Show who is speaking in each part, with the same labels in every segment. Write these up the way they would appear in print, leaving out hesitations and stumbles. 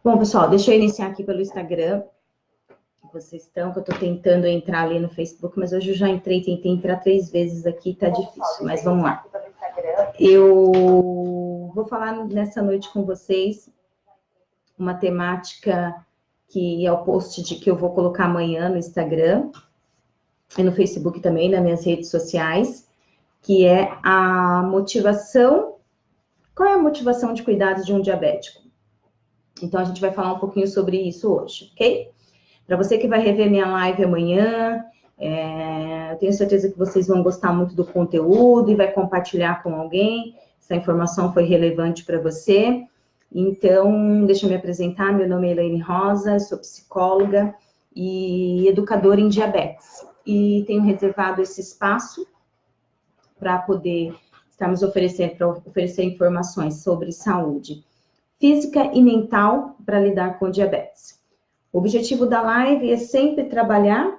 Speaker 1: Bom, pessoal, deixa eu iniciar aqui pelo Instagram. Vocês estão, que eu estou tentando entrar ali no Facebook, mas hoje eu já entrei, tentei entrar 3 vezes aqui, tá difícil, mas vamos lá. Eu vou falar nessa noite com vocês uma temática que é o post de que eu vou colocar amanhã no Instagram e no Facebook também, nas minhas redes sociais, que é a motivação. Qual é a motivação de cuidados de um diabético? Então, a gente vai falar um pouquinho sobre isso hoje, ok? Para você que vai rever minha live amanhã, eu tenho certeza que vocês vão gostar muito do conteúdo e vai compartilhar com alguém. Essa informação foi relevante para você. Então, deixa eu me apresentar. Meu nome é Elaine Rosa, sou psicóloga e educadora em diabetes. E tenho reservado esse espaço para poder estarmos oferecer informações sobre saúde física e mental para lidar com diabetes. O objetivo da live é sempre trabalhar,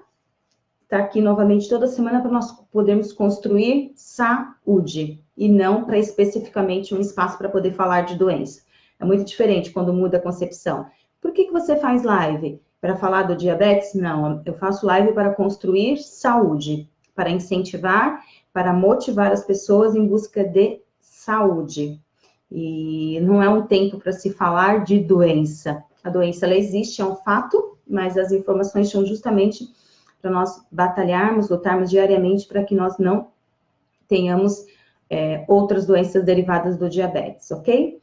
Speaker 1: estar aqui novamente toda semana para nós podermos construir saúde e não para especificamente um espaço para poder falar de doença. É muito diferente quando muda a concepção. Por que você faz live? Para falar do diabetes? Não, eu faço live para construir saúde, para incentivar, para motivar as pessoas em busca de saúde. E não é um tempo para se falar de doença. A doença, ela existe, é um fato, mas as informações são justamente para nós batalharmos, lutarmos diariamente para que nós não tenhamos outras doenças derivadas do diabetes, ok?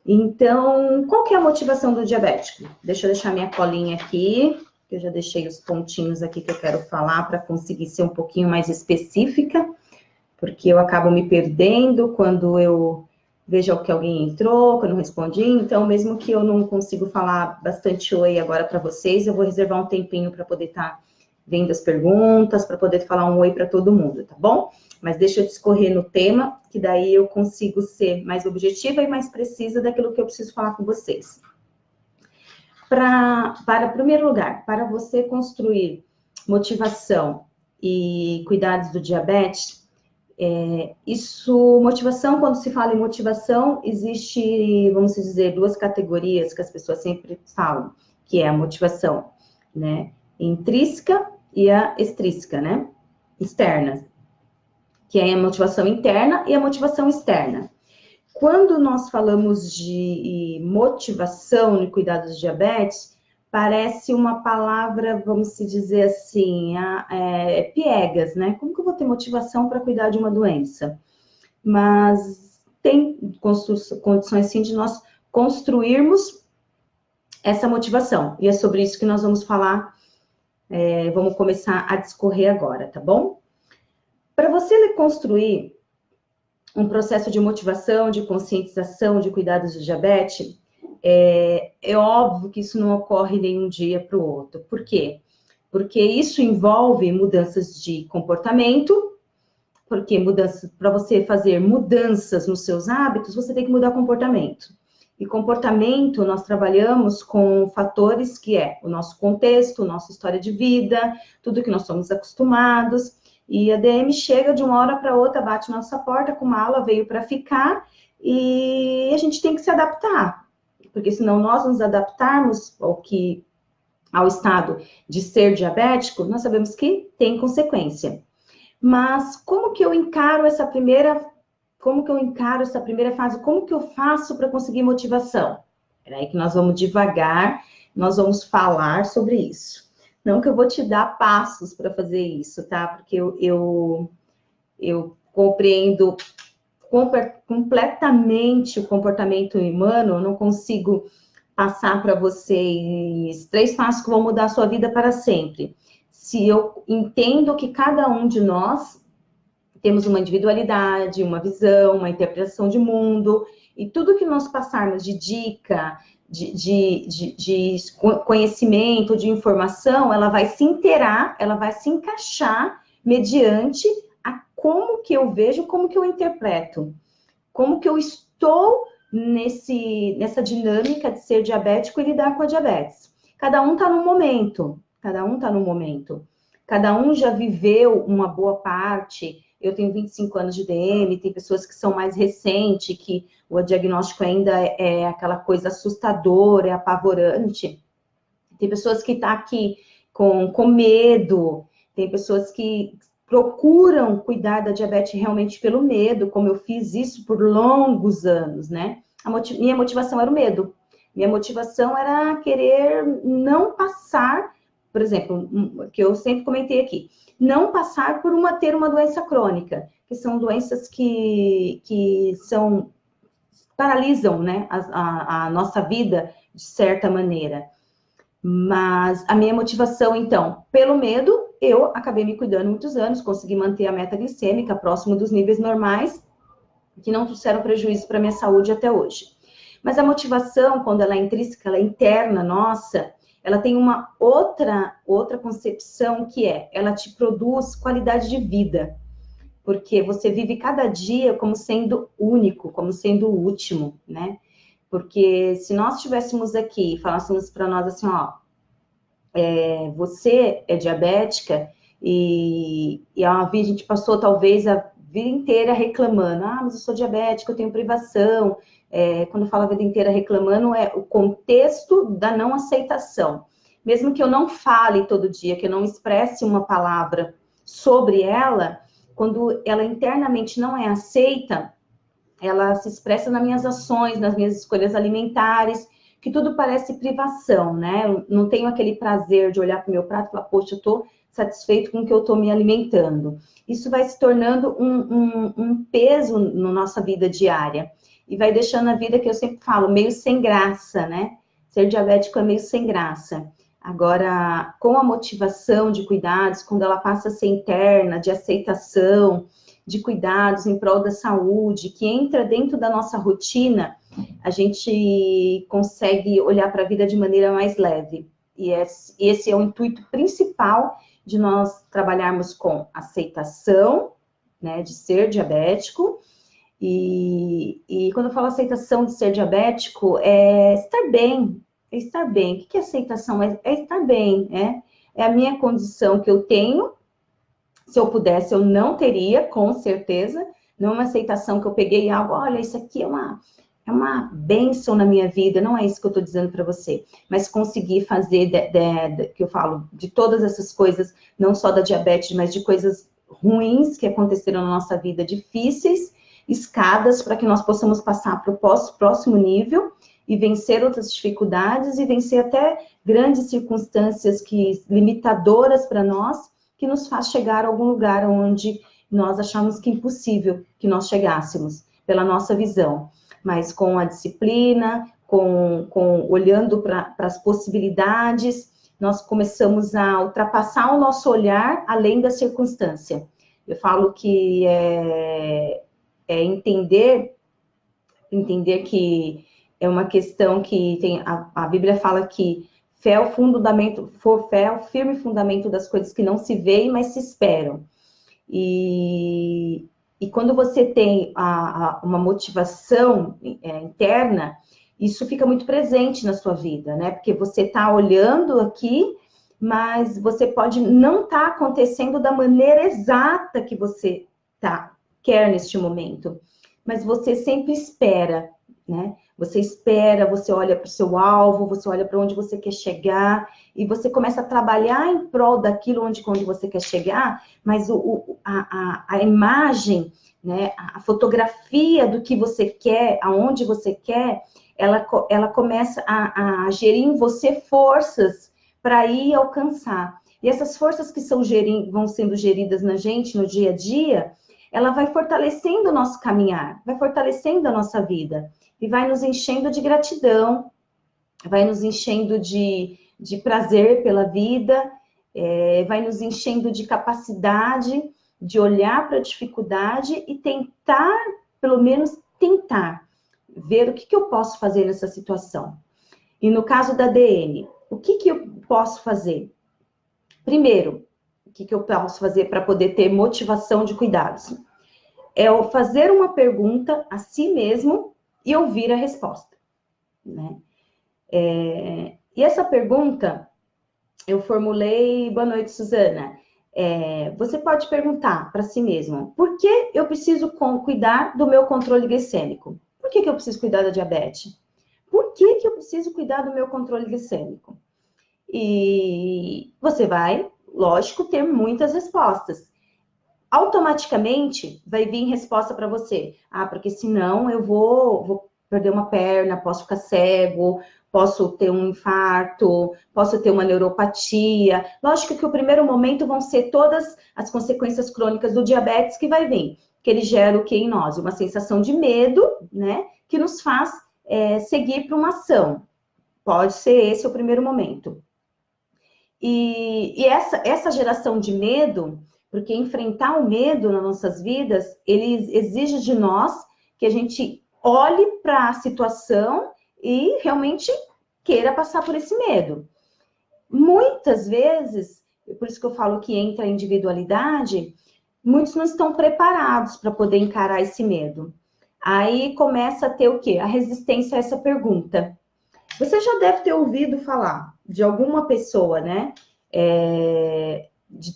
Speaker 1: Então, qual que é a motivação do diabético? Deixa eu deixar minha colinha aqui, que eu já deixei os pontinhos aqui que eu quero falar para conseguir ser um pouquinho mais específica, porque eu acabo me perdendo quando eu vejo que alguém entrou, que eu não respondi, então mesmo que eu não consiga falar bastante oi agora para vocês, eu vou reservar um tempinho para poder estar vendo as perguntas, para poder falar um oi para todo mundo, tá bom? Mas deixa eu discorrer no tema, que daí eu consigo ser mais objetiva e mais precisa daquilo que eu preciso falar com vocês. Para primeiro lugar, para você construir motivação e cuidados do diabetes, motivação, quando se fala em motivação, existe, vamos dizer, 2 categorias que as pessoas sempre falam, que é a motivação, né, intrínseca e a extrínseca, né, externa, que é a motivação interna e a motivação externa. Quando nós falamos de motivação no cuidado do diabetes, parece uma palavra, vamos dizer assim, piegas, né? Como que eu vou ter motivação para cuidar de uma doença? Mas tem condições, sim, de nós construirmos essa motivação. E é sobre isso que nós vamos falar, vamos começar a discorrer agora, tá bom? Para você construir um processo de motivação, de conscientização, de cuidados do diabetes, é óbvio que isso não ocorre de um dia para o outro. Por quê? Porque isso envolve mudanças de comportamento, porque para você fazer mudanças nos seus hábitos, você tem que mudar comportamento. E comportamento, nós trabalhamos com fatores que é o nosso contexto, nossa história de vida, tudo que nós somos acostumados. E a DM chega de uma hora para outra, bate na nossa porta com uma aula, veio para ficar, e a gente tem que se adaptar. Porque senão nós nos adaptarmos ao estado de ser diabético, nós sabemos que tem consequência. Mas como que eu encaro essa primeira fase? Como que eu faço para conseguir motivação? É aí que nós vamos devagar, nós vamos falar sobre isso. Não que eu vou te dar passos para fazer isso, tá? Porque eu compreendo completamente o comportamento humano, eu não consigo passar para vocês 3 passos que vão mudar a sua vida para sempre. Se eu entendo que cada um de nós temos uma individualidade, uma visão, uma interpretação de mundo, e tudo que nós passarmos de dica, de conhecimento, de informação, ela vai se inteirar, ela vai se encaixar mediante a como que eu vejo, como que eu interpreto, como que eu estou nessa dinâmica de ser diabético e lidar com a diabetes. Cada um está num momento, cada um já viveu uma boa parte. Eu tenho 25 anos de DM, tem pessoas que são mais recentes, que o diagnóstico ainda é aquela coisa assustadora, é apavorante. Tem pessoas que estão aqui com medo, tem pessoas que procuram cuidar da diabetes realmente pelo medo, como eu fiz isso por longos anos, né? Minha motivação era o medo. Minha motivação era querer não passar, por exemplo, que eu sempre comentei aqui, não passar por ter uma doença crônica, que são doenças que paralisam, né, a nossa vida de certa maneira. Mas a minha motivação, então, pelo medo, eu acabei me cuidando muitos anos, consegui manter a meta glicêmica próximo dos níveis normais, que não trouxeram prejuízo para a minha saúde até hoje. Mas a motivação, quando ela é intrínseca, ela é interna, nossa, ela tem uma outra concepção que ela te produz qualidade de vida. Porque você vive cada dia como sendo único, como sendo o último, né? Porque se nós estivéssemos aqui e falássemos para nós assim, ó, você é diabética e a gente passou talvez a vida inteira reclamando, mas eu sou diabética, eu tenho privação. Quando falo a vida inteira reclamando, é o contexto da não aceitação. Mesmo que eu não fale todo dia, que eu não expresse uma palavra sobre ela, quando ela internamente não é aceita, ela se expressa nas minhas ações, nas minhas escolhas alimentares, que tudo parece privação, né? Eu não tenho aquele prazer de olhar para o meu prato e falar, poxa, eu estou satisfeito com o que eu estou me alimentando. Isso vai se tornando um peso na nossa vida diária. E vai deixando a vida, que eu sempre falo, meio sem graça, né? Ser diabético é meio sem graça. Agora, com a motivação de cuidados, quando ela passa a ser interna, de aceitação, de cuidados em prol da saúde, que entra dentro da nossa rotina, a gente consegue olhar para a vida de maneira mais leve. E esse é o intuito principal de nós trabalharmos com aceitação, né, de ser diabético. E quando eu falo aceitação de ser diabético, é estar bem. É estar bem. O que é aceitação? É estar bem, né? É a minha condição que eu tenho. Se eu pudesse, eu não teria, com certeza. Não é uma aceitação que eu peguei algo, olha, isso aqui é uma bênção na minha vida, não é isso que eu estou dizendo para você. Mas conseguir fazer, que eu falo, de todas essas coisas, não só da diabetes, mas de coisas ruins que aconteceram na nossa vida, difíceis, escadas para que nós possamos passar para o próximo nível e vencer outras dificuldades e vencer até grandes circunstâncias limitadoras para nós, que nos faz chegar a algum lugar onde nós achamos que é impossível que nós chegássemos, pela nossa visão. Mas com a disciplina, olhando para as possibilidades, nós começamos a ultrapassar o nosso olhar além da circunstância. Eu falo que é entender que é uma questão que tem, a Bíblia fala que fé é o firme fundamento das coisas que não se veem, mas se esperam. E quando você tem uma motivação interna, isso fica muito presente na sua vida, né? Porque você está olhando aqui, mas você pode não estar acontecendo da maneira exata que você quer neste momento. Mas você sempre espera, né? Você espera, você olha para o seu alvo, você olha para onde você quer chegar, e você começa a trabalhar em prol daquilo onde você quer chegar, mas a imagem, né, a fotografia do que você quer, aonde você quer, ela começa a gerir em você forças para ir alcançar. E essas forças que vão sendo geridas na gente no dia a dia, ela vai fortalecendo o nosso caminhar, vai fortalecendo a nossa vida e vai nos enchendo de gratidão, vai nos enchendo de prazer pela vida, vai nos enchendo de capacidade de olhar para a dificuldade e tentar, pelo menos tentar, ver o que eu posso fazer nessa situação. E no caso da DM, o que eu posso fazer? Primeiro, o que eu posso fazer para poder ter motivação de cuidados? É fazer uma pergunta a si mesmo e ouvir a resposta, né? E essa pergunta eu formulei, boa noite, Suzana. Você pode perguntar para si mesmo, por que eu preciso cuidar do meu controle glicêmico? Por que eu preciso cuidar da diabetes? Por que eu preciso cuidar do meu controle glicêmico? E você vai, lógico, ter muitas respostas. Automaticamente vai vir resposta para você. Porque senão eu vou perder uma perna, posso ficar cego, posso ter um infarto, posso ter uma neuropatia. Lógico que o primeiro momento vão ser todas as consequências crônicas do diabetes que vai vir, que ele gera o que em nós? Uma sensação de medo, né? Que nos faz seguir para uma ação. Pode ser esse o primeiro momento. E essa geração de medo, porque enfrentar o medo nas nossas vidas, ele exige de nós que a gente olhe para a situação e realmente queira passar por esse medo. Muitas vezes, por isso que eu falo que entra a individualidade, muitos não estão preparados para poder encarar esse medo. Aí começa a ter o quê? A resistência a essa pergunta. Você já deve ter ouvido falar de alguma pessoa, né,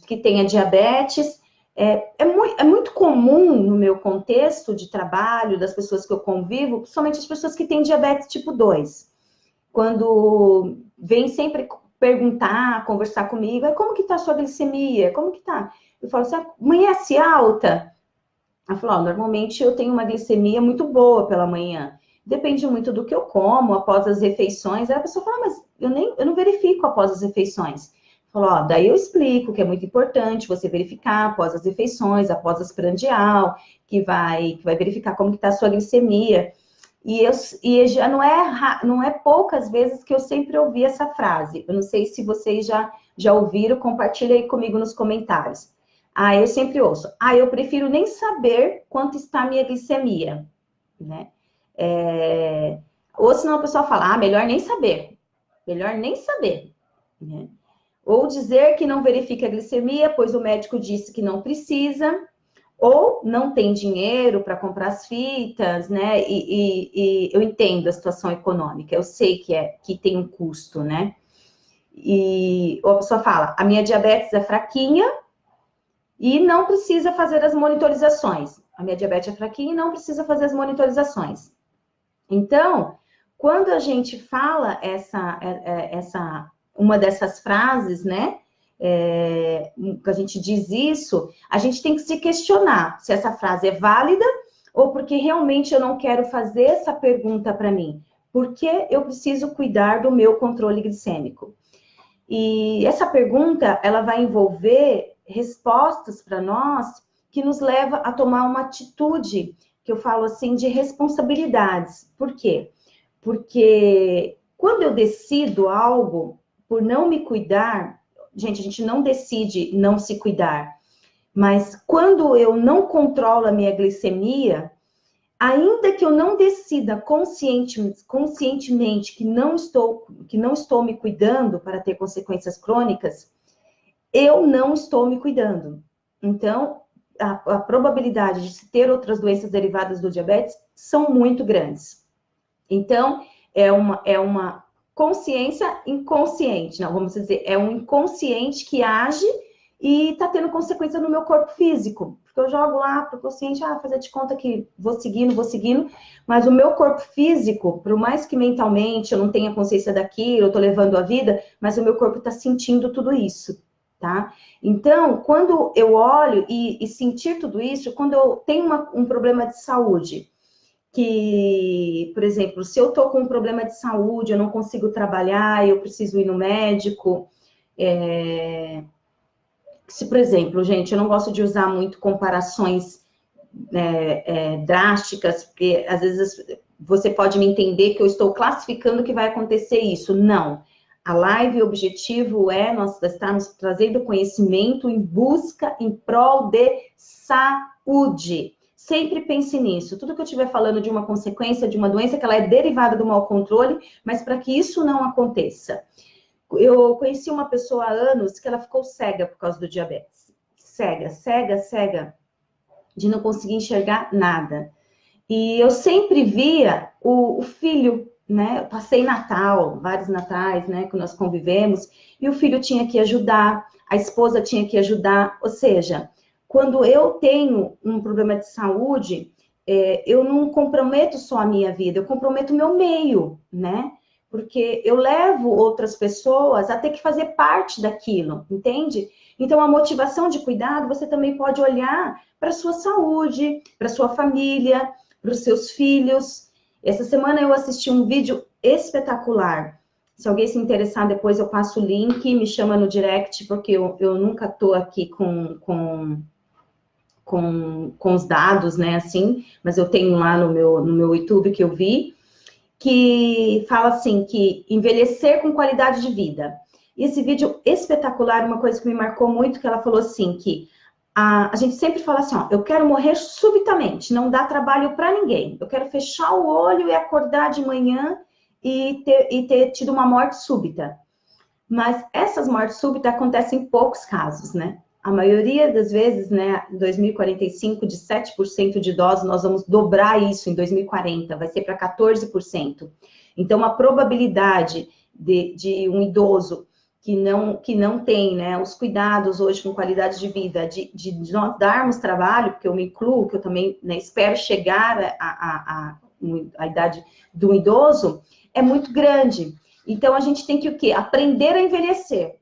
Speaker 1: que tenha diabetes. É muito comum no meu contexto de trabalho, das pessoas que eu convivo, principalmente as pessoas que têm diabetes tipo 2. Quando vem sempre perguntar, conversar comigo, como que tá a sua glicemia? Como que tá? Eu falo, você amanhece alta? Ela falou, normalmente eu tenho uma glicemia muito boa pela manhã. Depende muito do que eu como após as refeições. Aí a pessoa fala, mas eu não verifico após as refeições. Falou, daí eu explico que é muito importante você verificar após as refeições, após as prandial, que vai verificar como que está a sua glicemia. E já não é poucas vezes que eu sempre ouvi essa frase. Eu não sei se vocês já ouviram, compartilha aí comigo nos comentários. Eu sempre ouço, eu prefiro nem saber quanto está a minha glicemia, né? Ou senão a pessoa fala, melhor nem saber. Melhor nem saber, né? Ou dizer que não verifica a glicemia, pois o médico disse que não precisa, ou não tem dinheiro para comprar as fitas, né? E eu entendo a situação econômica, eu sei que tem um custo, né? Ou a pessoa fala, a minha diabetes é fraquinha e não precisa fazer as monitorizações. A minha diabetes é fraquinha e não precisa fazer as monitorizações. Então, quando a gente fala uma dessas frases, né? Que a gente diz isso, a gente tem que se questionar se essa frase é válida ou porque realmente eu não quero fazer essa pergunta para mim. Por que eu preciso cuidar do meu controle glicêmico? E essa pergunta, ela vai envolver respostas para nós que nos leva a tomar uma atitude, que eu falo assim, de responsabilidades. Por quê? Porque quando eu decido algo por não me cuidar, gente, a gente não decide não se cuidar, mas quando eu não controlo a minha glicemia, ainda que eu não decida conscientemente que não estou me cuidando para ter consequências crônicas, eu não estou me cuidando. Então, a probabilidade de se ter outras doenças derivadas do diabetes são muito grandes. Então, é uma consciência inconsciente, não, vamos dizer, é um inconsciente que age e está tendo consequência no meu corpo físico. Porque eu jogo lá para o consciente, fazer de conta que vou seguindo, mas o meu corpo físico, por mais que mentalmente eu não tenha consciência daquilo, eu estou levando a vida, mas o meu corpo está sentindo tudo isso, tá? Então, quando eu olho e sentir tudo isso, quando eu tenho um problema de saúde, que, por exemplo, se eu tô com um problema de saúde, eu não consigo trabalhar, eu preciso ir no médico. Se, por exemplo, gente, eu não gosto de usar muito comparações drásticas, porque às vezes você pode me entender que eu estou classificando que vai acontecer isso. Não. A live, o objetivo é nós estarmos trazendo conhecimento em prol de saúde. Sempre pense nisso. Tudo que eu estiver falando de uma consequência de uma doença, que ela é derivada do mau controle, mas para que isso não aconteça. Eu conheci uma pessoa há anos que ela ficou cega por causa do diabetes. Cega, de não conseguir enxergar nada. E eu sempre via o filho, né? Eu passei Natal, vários natais, né? Que nós convivemos, e o filho tinha que ajudar, a esposa tinha que ajudar. Ou seja, quando eu tenho um problema de saúde, eu não comprometo só a minha vida, eu comprometo o meu meio, né? Porque eu levo outras pessoas a ter que fazer parte daquilo, entende? Então, a motivação de cuidado, você também pode olhar para a sua saúde, para a sua família, para os seus filhos. Essa semana eu assisti um vídeo espetacular. Se alguém se interessar, depois eu passo o link, me chama no direct, porque eu nunca estou aqui com os dados, né, assim, mas eu tenho lá no meu YouTube que eu vi, que fala assim, que envelhecer com qualidade de vida. E esse vídeo espetacular, uma coisa que me marcou muito, que ela falou assim, que a gente sempre fala assim, ó, eu quero morrer subitamente, não dá trabalho para ninguém. Eu quero fechar o olho e acordar de manhã e ter tido uma morte súbita. Mas essas mortes súbitas acontecem em poucos casos, né? A maioria das vezes, né, em 2045, de 7% de idosos, nós vamos dobrar isso em 2040, vai ser para 14%. Então, a probabilidade de um idoso que não tem, né, os cuidados hoje com qualidade de vida, de nós darmos trabalho, porque eu me incluo, que eu também, né, espero chegar à idade do idoso, é muito grande. Então, a gente tem que o quê? Aprender a envelhecer.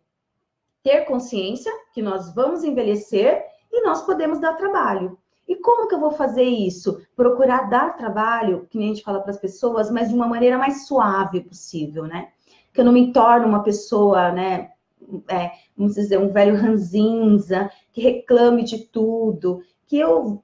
Speaker 1: Ter consciência que nós vamos envelhecer e nós podemos dar trabalho. E como que eu vou fazer isso? Procurar dar trabalho, que nem a gente fala para as pessoas, mas de uma maneira mais suave possível, né? Que eu não me torne uma pessoa, né? Vamos dizer, um velho ranzinza, que reclame de tudo, que eu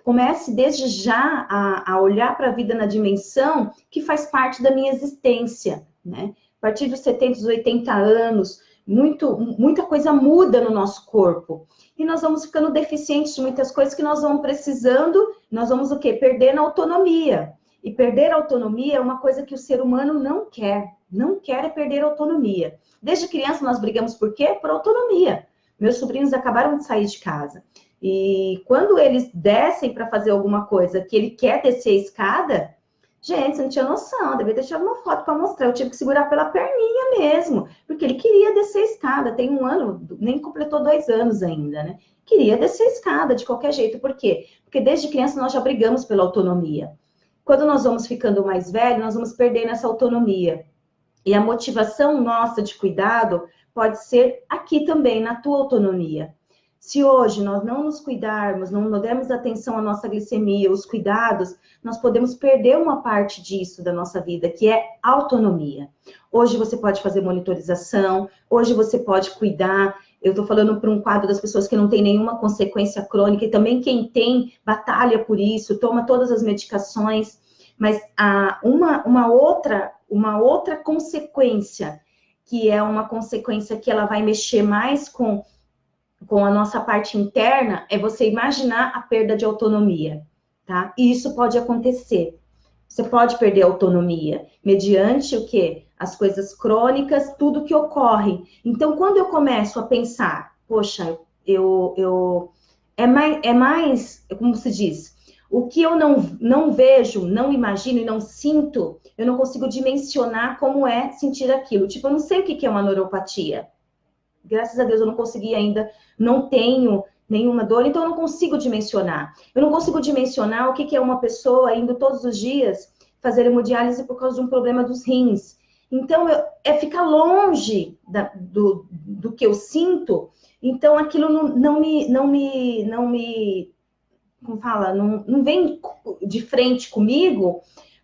Speaker 1: comece desde já a olhar para a vida na dimensão que faz parte da minha existência, né? A partir dos 70, dos 80 anos, muita coisa muda no nosso corpo. E nós vamos ficando deficientes de muitas coisas que nós vamos precisando, nós vamos o quê? Perder na autonomia. E perder a autonomia é uma coisa que o ser humano não quer. Não quer é perder a autonomia. Desde criança nós brigamos por quê? Por autonomia. Meus sobrinhos acabaram de sair de casa. E quando eles descem para fazer alguma coisa que ele quer descer a escada, gente, você não tinha noção, eu devia ter tirado uma foto para mostrar. Eu tive que segurar pela perninha mesmo, porque ele queria descer a escada. Tem 1 ano, nem completou 2 anos ainda, né? Queria descer a escada de qualquer jeito. Por quê? Porque desde criança nós já brigamos pela autonomia. Quando nós vamos ficando mais velhos, nós vamos perdendo essa autonomia. E a motivação nossa de cuidado pode ser aqui também, na tua autonomia. Se hoje nós não nos cuidarmos, não dermos atenção à nossa glicemia, os cuidados, nós podemos perder uma parte disso da nossa vida, que é autonomia. Hoje você pode fazer monitorização, hoje você pode cuidar. Eu estou falando para um quadro das pessoas que não tem nenhuma consequência crônica, e também quem tem, batalha por isso, toma todas as medicações, mas uma outra consequência, que é uma consequência que ela vai mexer mais com a nossa parte interna, é você imaginar a perda de autonomia, tá? E isso pode acontecer. Você pode perder a autonomia mediante o quê? As coisas crônicas, tudo que ocorre. Então, quando eu começo a pensar, poxa, é mais, como se diz, o que eu não vejo, não imagino e não sinto, eu não consigo dimensionar como é sentir aquilo. Tipo, eu não sei o que é uma neuropatia. Graças a Deus eu não consegui ainda, não tenho nenhuma dor, então eu não consigo dimensionar. Eu não consigo dimensionar o que é uma pessoa indo todos os dias fazer hemodiálise por causa de um problema dos rins. Então, ficar longe do que eu sinto, então aquilo não me como fala, não vem de frente comigo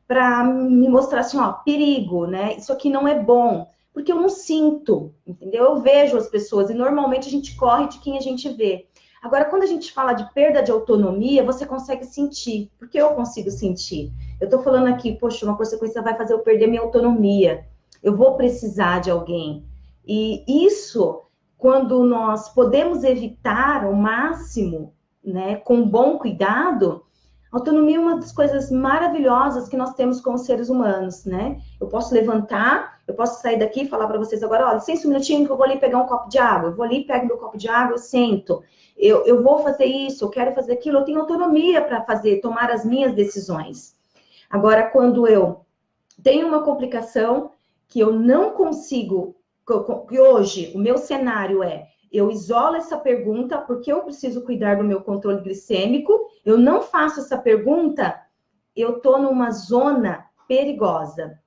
Speaker 1: para me mostrar assim, ó, perigo, né? Isso aqui não é bom. Porque eu não sinto, entendeu? Eu vejo as pessoas e normalmente a gente corre de quem a gente vê. Agora, quando a gente fala de perda de autonomia, você consegue sentir, porque eu consigo sentir. Eu tô falando aqui, poxa, uma consequência vai fazer eu perder minha autonomia. Eu vou precisar de alguém. E isso, quando nós podemos evitar ao máximo, né, com bom cuidado, autonomia é uma das coisas maravilhosas que nós temos como seres humanos, né? Eu posso levantar, eu posso sair daqui e falar para vocês agora, ó, licença um minutinho que eu vou ali pegar um copo de água. Eu vou ali, pego meu copo de água, eu sento. Eu vou fazer isso, eu quero fazer aquilo, eu tenho autonomia para fazer, tomar as minhas decisões. Agora, quando eu Tem uma complicação que eu não consigo, que hoje o meu cenário eu isolo essa pergunta porque eu preciso cuidar do meu controle glicêmico, eu não faço essa pergunta, eu estou numa zona perigosa,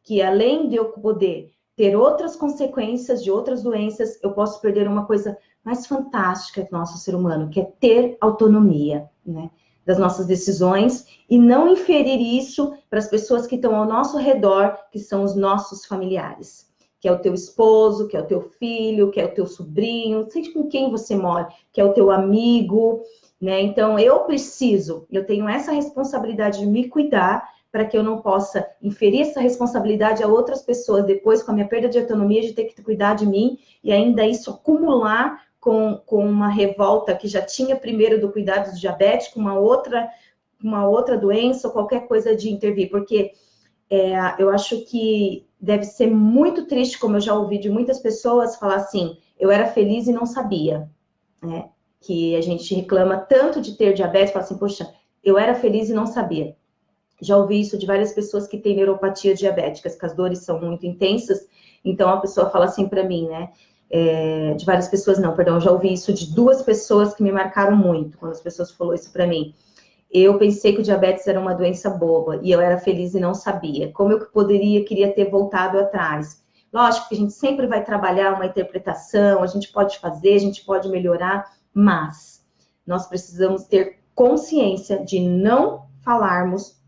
Speaker 1: que além de eu poder ter outras consequências de outras doenças, eu posso perder uma coisa mais fantástica que nosso ser humano, que é ter autonomia, né, das nossas decisões e não inferir isso para as pessoas que estão ao nosso redor, que são os nossos familiares, que é o teu esposo, que é o teu filho, que é o teu sobrinho, seja com quem você mora, que é o teu amigo, né? Então, eu tenho essa responsabilidade de me cuidar para que eu não possa inferir essa responsabilidade a outras pessoas depois, com a minha perda de autonomia, de ter que cuidar de mim e ainda isso acumular com uma revolta que já tinha primeiro do cuidado do diabético, uma outra doença ou qualquer coisa de intervir, porque eu acho que deve ser muito triste, como eu já ouvi de muitas pessoas falar assim, eu era feliz e não sabia, né? Que a gente reclama tanto de ter diabetes, fala assim, poxa, eu era feliz e não sabia. Já ouvi isso de várias pessoas que têm neuropatia diabéticas, que as dores são muito intensas, então a pessoa fala assim para mim, né? De várias pessoas, não, perdão, eu já ouvi isso de 2 pessoas que me marcaram muito, quando as pessoas falaram isso para mim. Eu pensei que o diabetes era uma doença boba e eu era feliz e não sabia. Como eu queria ter voltado atrás? Lógico que a gente sempre vai trabalhar uma interpretação, a gente pode fazer, a gente pode melhorar, mas nós precisamos ter consciência de não falarmos,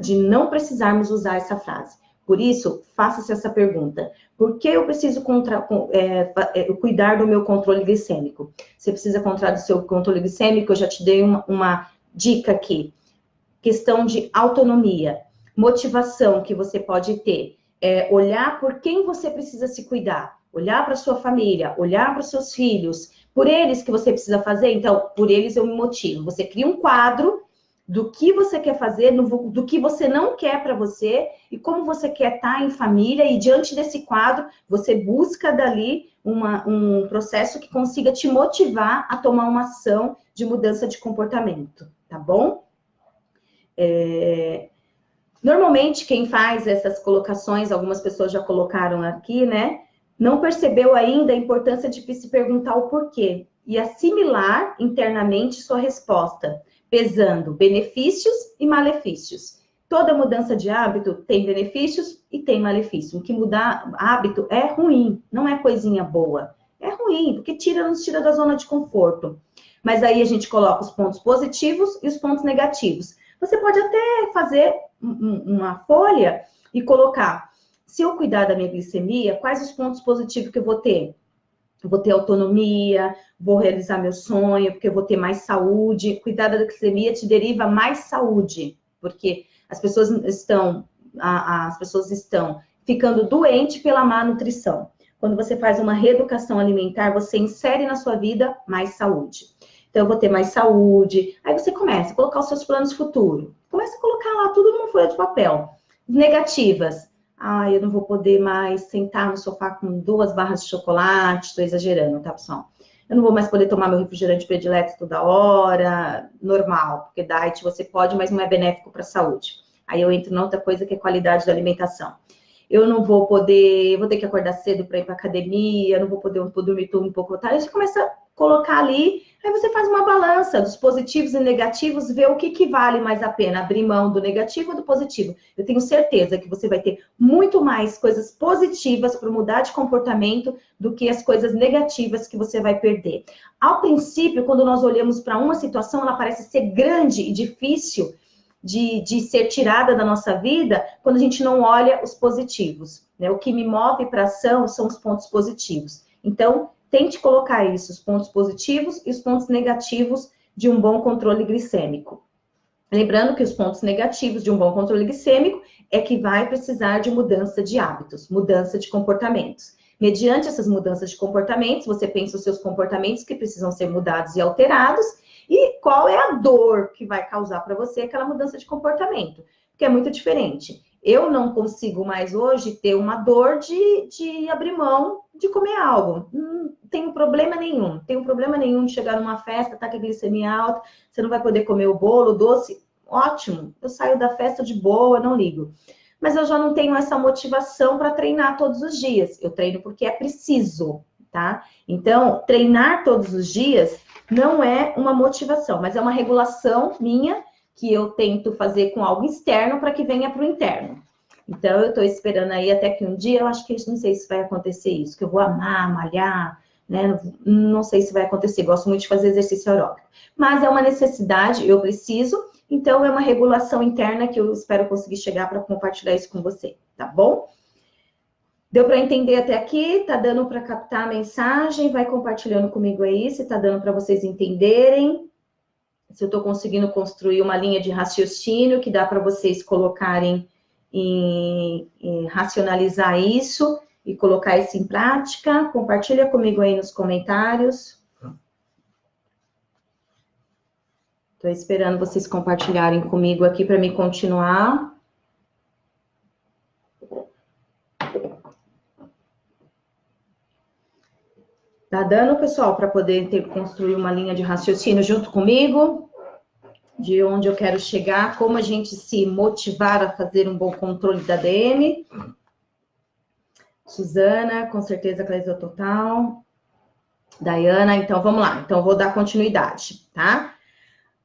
Speaker 1: de não precisarmos usar essa frase. Por isso, faça-se essa pergunta. Por que eu preciso cuidar do meu controle glicêmico? Você precisa cuidar do seu controle glicêmico, eu já te dei uma dica aqui, questão de autonomia, motivação que você pode ter, olhar por quem você precisa se cuidar, olhar para sua família, olhar para os seus filhos, por eles que você precisa fazer, então, por eles eu me motivo. Você cria um quadro do que você quer fazer, do que você não quer para você e como você quer estar em família e diante desse quadro, você busca dali um processo que consiga te motivar a tomar uma ação de mudança de comportamento, tá bom? Normalmente, quem faz essas colocações, algumas pessoas já colocaram aqui, né? Não percebeu ainda a importância de se perguntar o porquê e assimilar internamente sua resposta, pesando benefícios e malefícios. Toda mudança de hábito tem benefícios e tem malefício. O que mudar hábito é ruim, não é coisinha boa. É ruim, porque nos tira da zona de conforto. Mas aí a gente coloca os pontos positivos e os pontos negativos. Você pode até fazer uma folha e colocar, se eu cuidar da minha glicemia, quais os pontos positivos que eu vou ter? Eu vou ter autonomia, vou realizar meu sonho, porque eu vou ter mais saúde. Cuidar da glicemia te deriva mais saúde, porque as pessoas estão ficando doentes pela má nutrição. Quando você faz uma reeducação alimentar, você insere na sua vida mais saúde. Então, eu vou ter mais saúde. Aí você começa a colocar os seus planos futuros. Começa a colocar lá tudo numa folha de papel. Negativas. Eu não vou poder mais sentar no sofá com 2 barras de chocolate. Estou exagerando, tá, pessoal? Eu não vou mais poder tomar meu refrigerante predileto toda hora. Normal, porque diet você pode, mas não é benéfico para a saúde. Aí eu entro em outra coisa que é qualidade da alimentação. Eu não vou poder, vou ter que acordar cedo para ir para academia, não vou poder dormir um pouco tarde. Aí você começa a colocar ali, aí você faz uma balança dos positivos e negativos, vê o que vale mais a pena, abrir mão do negativo ou do positivo. Eu tenho certeza que você vai ter muito mais coisas positivas para mudar de comportamento do que as coisas negativas que você vai perder. Ao princípio, quando nós olhamos para uma situação, ela parece ser grande e difícil de ser tirada da nossa vida quando a gente não olha os positivos, né? O que me move para ação são os pontos positivos. Então, tente colocar isso, os pontos positivos e os pontos negativos de um bom controle glicêmico. Lembrando que os pontos negativos de um bom controle glicêmico é que vai precisar de mudança de hábitos, mudança de comportamentos. Mediante essas mudanças de comportamentos, você pensa os seus comportamentos que precisam ser mudados e alterados, e qual é a dor que vai causar para você aquela mudança de comportamento, que é muito diferente. Eu não consigo mais hoje ter uma dor de abrir mão de comer algo. Não tenho problema nenhum. Tenho problema nenhum de chegar numa festa, tá com a glicemia alta, você não vai poder comer o bolo, o doce. Ótimo, eu saio da festa de boa, não ligo. mas eu já não tenho essa motivação para treinar todos os dias. Eu treino porque é preciso, tá? Então, treinar todos os dias não é uma motivação, mas é uma regulação minha que eu tento fazer com algo externo para que venha para o interno. Então, eu estou esperando aí até que um dia, eu acho que não sei se vai acontecer isso, que eu vou amar, malhar, né? Não sei se vai acontecer, gosto muito de fazer exercício aeróbico. Mas é uma necessidade, eu preciso, então é uma regulação interna que eu espero conseguir chegar para compartilhar isso com você, tá bom? Deu para entender até aqui? Tá dando para captar a mensagem? Vai compartilhando comigo aí, se tá dando para vocês entenderem. Se eu estou conseguindo construir uma linha de raciocínio que dá para vocês colocarem em racionalizar isso e colocar isso em prática. Compartilha comigo aí nos comentários. Estou esperando vocês compartilharem comigo aqui para me continuar. Tá dando, pessoal, para poder construir uma linha de raciocínio junto comigo? De onde eu quero chegar, como a gente se motivar a fazer um bom controle da DM. Suzana, com certeza, clareza total. Dayana, então vamos lá. Então, eu vou dar continuidade, tá?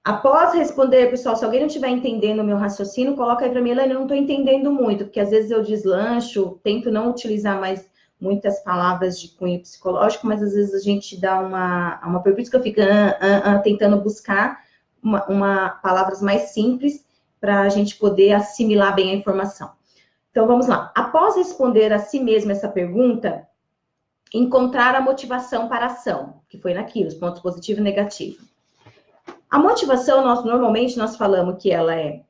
Speaker 1: Após responder, pessoal, se alguém não estiver entendendo o meu raciocínio, coloca aí para mim, Elaine, eu não estou entendendo muito, porque às vezes eu deslancho, tento não utilizar mais muitas palavras de cunho psicológico, mas às vezes a gente dá uma pergunta que eu fico tentando buscar palavras mais simples para a gente poder assimilar bem a informação. Então, vamos lá. Após responder a si mesmo essa pergunta, encontrar a motivação para a ação, que foi naquilo, os pontos positivo e negativo. A motivação, normalmente nós falamos que ela é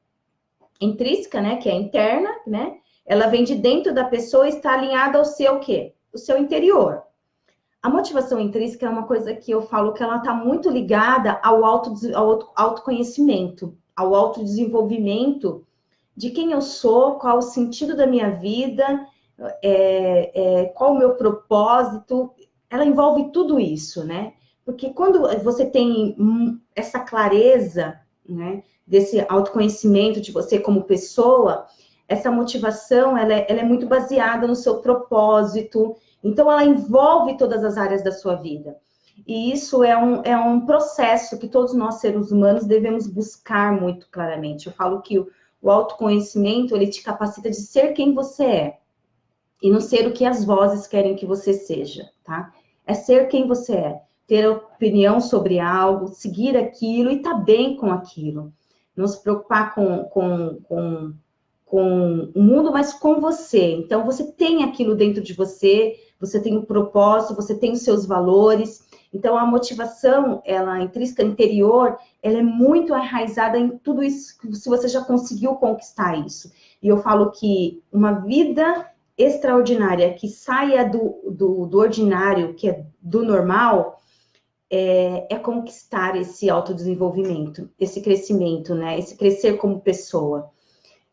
Speaker 1: intrínseca, né, que é interna, né? Ela vem de dentro da pessoa e está alinhada ao seu quê? O seu interior. A motivação intrínseca é uma coisa que eu falo que ela está muito ligada ao autoconhecimento, ao autodesenvolvimento de quem eu sou, qual o sentido da minha vida, qual o meu propósito. Ela envolve tudo isso, né? Porque quando você tem essa clareza, né, desse autoconhecimento de você como pessoa, essa motivação, ela é muito baseada no seu propósito. Então, ela envolve todas as áreas da sua vida. E isso é um processo que todos nós, seres humanos, devemos buscar muito claramente. Eu falo que o autoconhecimento, ele te capacita de ser quem você é. E não ser o que as vozes querem que você seja, tá? É ser quem você é. Ter opinião sobre algo, seguir aquilo e estar bem com aquilo. Não se preocupar com o mundo, mas com você. Então, você tem aquilo dentro de você, você tem um propósito, você tem os seus valores. Então, a motivação, ela intrínseca interior, ela é muito enraizada em tudo isso, se você já conseguiu conquistar isso. E eu falo que uma vida extraordinária, que saia do ordinário, que é do normal, é conquistar esse autodesenvolvimento, esse crescimento, né? Esse crescer como pessoa.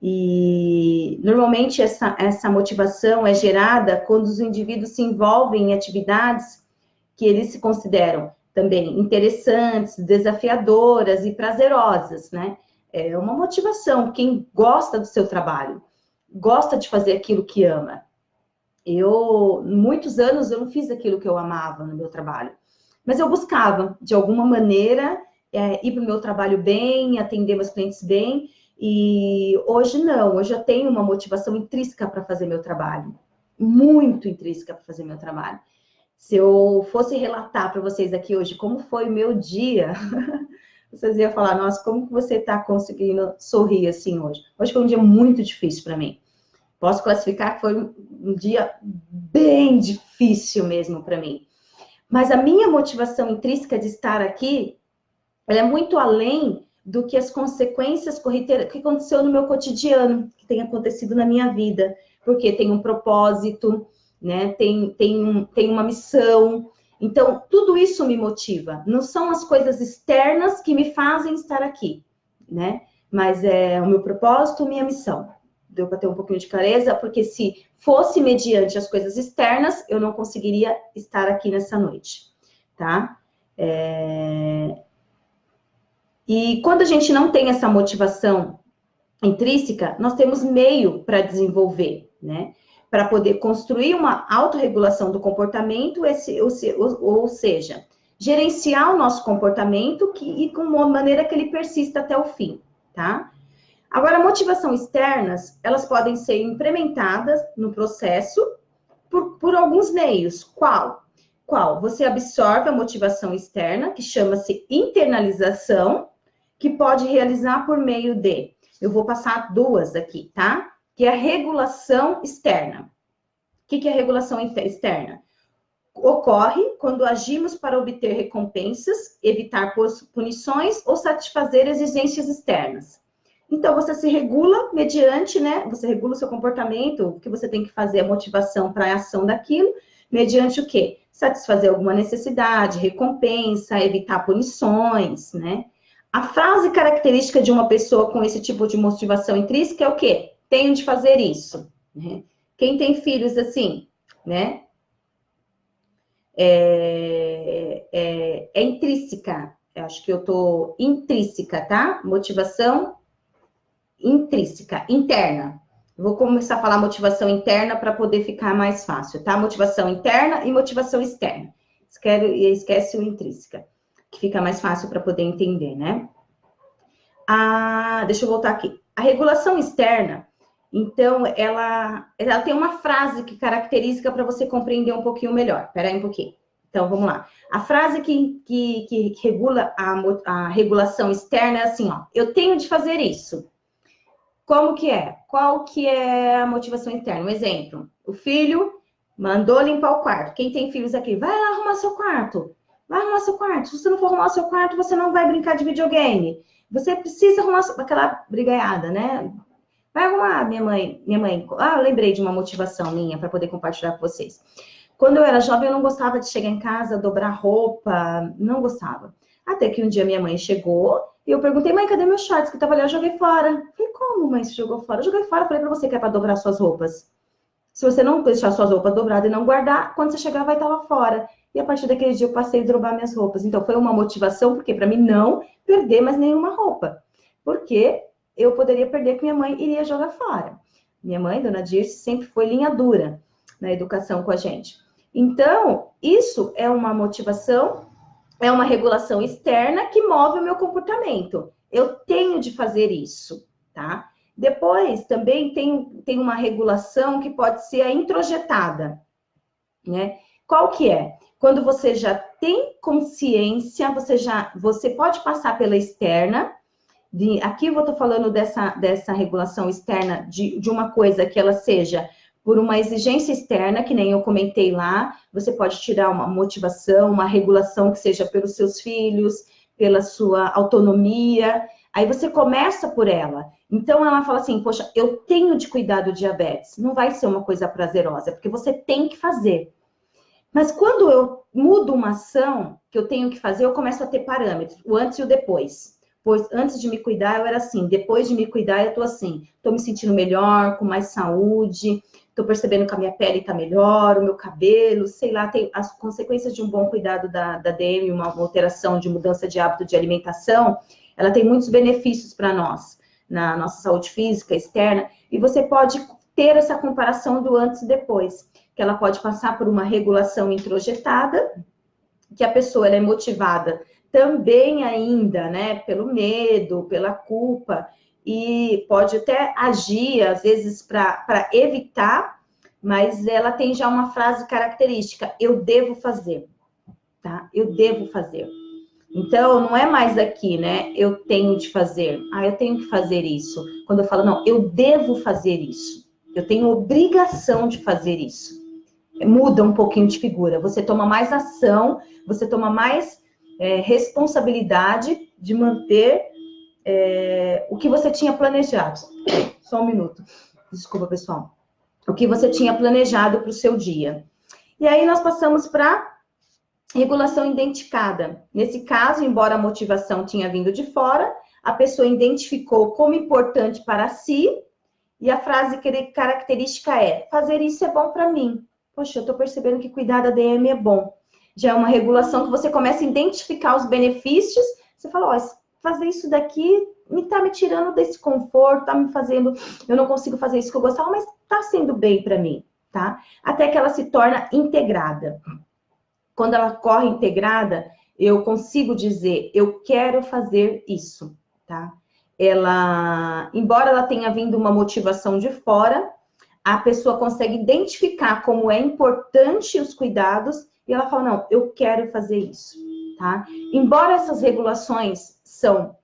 Speaker 1: E normalmente essa motivação é gerada quando os indivíduos se envolvem em atividades que eles se consideram também interessantes, desafiadoras e prazerosas, né? É uma motivação. Quem gosta do seu trabalho, gosta de fazer aquilo que ama. Muitos anos, eu não fiz aquilo que eu amava no meu trabalho. Mas eu buscava, de alguma maneira, ir para o meu trabalho bem, atender meus clientes bem. E hoje não, hoje eu tenho uma motivação intrínseca para fazer meu trabalho. Muito intrínseca para fazer meu trabalho. Se eu fosse relatar para vocês aqui hoje como foi o meu dia, vocês iam falar, nossa, como que você está conseguindo sorrir assim hoje? Hoje foi um dia muito difícil para mim. Posso classificar que foi um dia bem difícil mesmo para mim. Mas a minha motivação intrínseca de estar aqui, ela é muito além do que as consequências corriqueiras que aconteceu no meu cotidiano, que tem acontecido na minha vida. Porque tem um propósito, né? Tem uma missão. Então, tudo isso me motiva. Não são as coisas externas que me fazem estar aqui, né? Mas é o meu propósito, minha missão. Deu para ter um pouquinho de clareza, porque se fosse mediante as coisas externas, eu não conseguiria estar aqui nessa noite, tá? E quando a gente não tem essa motivação intrínseca, nós temos meio para desenvolver, né? Para poder construir uma autorregulação do comportamento, ou seja, gerenciar o nosso comportamento e com uma maneira que ele persista até o fim, tá? Agora, motivação externas, elas podem ser implementadas no processo por alguns meios. Qual? Você absorve a motivação externa, que chama-se internalização, que pode realizar por meio de... Eu vou passar duas aqui, tá? Que é a regulação externa. O que é a regulação externa? Ocorre quando agimos para obter recompensas, evitar punições ou satisfazer exigências externas. Então, você se regula mediante, né? Você regula o seu comportamento, o que você tem que fazer, a motivação para a ação daquilo, mediante o quê? Satisfazer alguma necessidade, recompensa, evitar punições, né? A frase característica de uma pessoa com esse tipo de motivação intrínseca é o quê? Tenho de fazer isso. Né? Quem tem filhos assim, né? É intrínseca. Eu acho que eu tô intrínseca, tá? Motivação intrínseca, interna. Eu vou começar a falar motivação interna para poder ficar mais fácil, tá? Motivação interna e motivação externa. Esquece o intrínseca, que fica mais fácil para poder entender, né? Deixa eu voltar aqui. A regulação externa, então, ela tem uma frase que caracteriza para você compreender um pouquinho melhor. Espera aí um pouquinho. Então, vamos lá. A frase que regula a regulação externa é assim, ó. Eu tenho de fazer isso. Como que é? Qual que é a motivação interna? Um exemplo. O filho mandou limpar o quarto. Quem tem filhos aqui? Vai lá arrumar seu quarto. Vai arrumar seu quarto. Se você não for arrumar seu quarto, você não vai brincar de videogame. Você precisa arrumar aquela brigaiada, né? Vai arrumar, minha mãe. Eu lembrei de uma motivação minha para poder compartilhar com vocês. Quando eu era jovem, eu não gostava de chegar em casa, dobrar roupa, não gostava. Até que um dia minha mãe chegou e eu perguntei, mãe, cadê meus shorts? Que tava ali, eu joguei fora. Falei, como, mãe, você jogou fora? Eu joguei fora, falei pra você que é pra dobrar suas roupas. Se você não deixar suas roupas dobradas e não guardar, quando você chegar vai estar lá fora. E a partir daquele dia eu passei a dobrar minhas roupas. Então foi uma motivação, porque para mim não perder mais nenhuma roupa. Porque eu poderia perder que minha mãe iria jogar fora. Minha mãe, dona Dirce, sempre foi linha dura na educação com a gente. Então, isso é uma motivação, é uma regulação externa que move o meu comportamento. Eu tenho de fazer isso, tá? Depois, também tem uma regulação que pode ser a introjetada, né? Qual que é? Quando você já tem consciência, você pode passar pela externa. Aqui eu estou falando dessa regulação externa de uma coisa que ela seja por uma exigência externa, que nem eu comentei lá. Você pode tirar uma motivação, uma regulação que seja pelos seus filhos, pela sua autonomia. Aí você começa por ela. Então ela fala assim, poxa, eu tenho de cuidar do diabetes. Não vai ser uma coisa prazerosa, porque você tem que fazer. Mas quando eu mudo uma ação que eu tenho que fazer, eu começo a ter parâmetros, o antes e o depois. Pois antes de me cuidar, eu era assim. Depois de me cuidar, eu tô assim. Tô me sentindo melhor, com mais saúde. Tô percebendo que a minha pele tá melhor, o meu cabelo, sei lá. Tem as consequências de um bom cuidado da DM, uma alteração de mudança de hábito de alimentação. Ela tem muitos benefícios para nós, na nossa saúde física, externa. E você pode ter essa comparação do antes e depois. Que ela pode passar por uma regulação introjetada, que a pessoa ela é motivada também ainda, né, pelo medo, pela culpa, e pode até agir, às vezes, para evitar, mas ela tem já uma frase característica, eu devo fazer, tá? Eu devo fazer. Então, não é mais aqui, né, eu tenho de fazer, eu tenho que fazer isso. Quando eu falo, não, eu devo fazer isso, eu tenho obrigação de fazer isso. Muda um pouquinho de figura, você toma mais ação, você toma mais responsabilidade de manter o que você tinha planejado. Só um minuto. Desculpa, pessoal. O que você tinha planejado para o seu dia. E aí nós passamos para regulação identificada. Nesse caso, embora a motivação tinha vindo de fora, a pessoa identificou como importante para si, e a frase característica é, fazer isso é bom para mim. Poxa, eu estou percebendo que cuidar da DM é bom. Já é uma regulação que você começa a identificar os benefícios. Você fala, ó, fazer isso daqui tá me tirando desse conforto, tá me fazendo, eu não consigo fazer isso que eu gostava, mas tá sendo bem para mim, tá? Até que ela se torna integrada. Quando ela corre integrada, eu consigo dizer, eu quero fazer isso, tá? Ela, embora ela tenha vindo uma motivação de fora, a pessoa consegue identificar como é importante os cuidados e ela fala, não, eu quero fazer isso, tá? Embora essas regulações são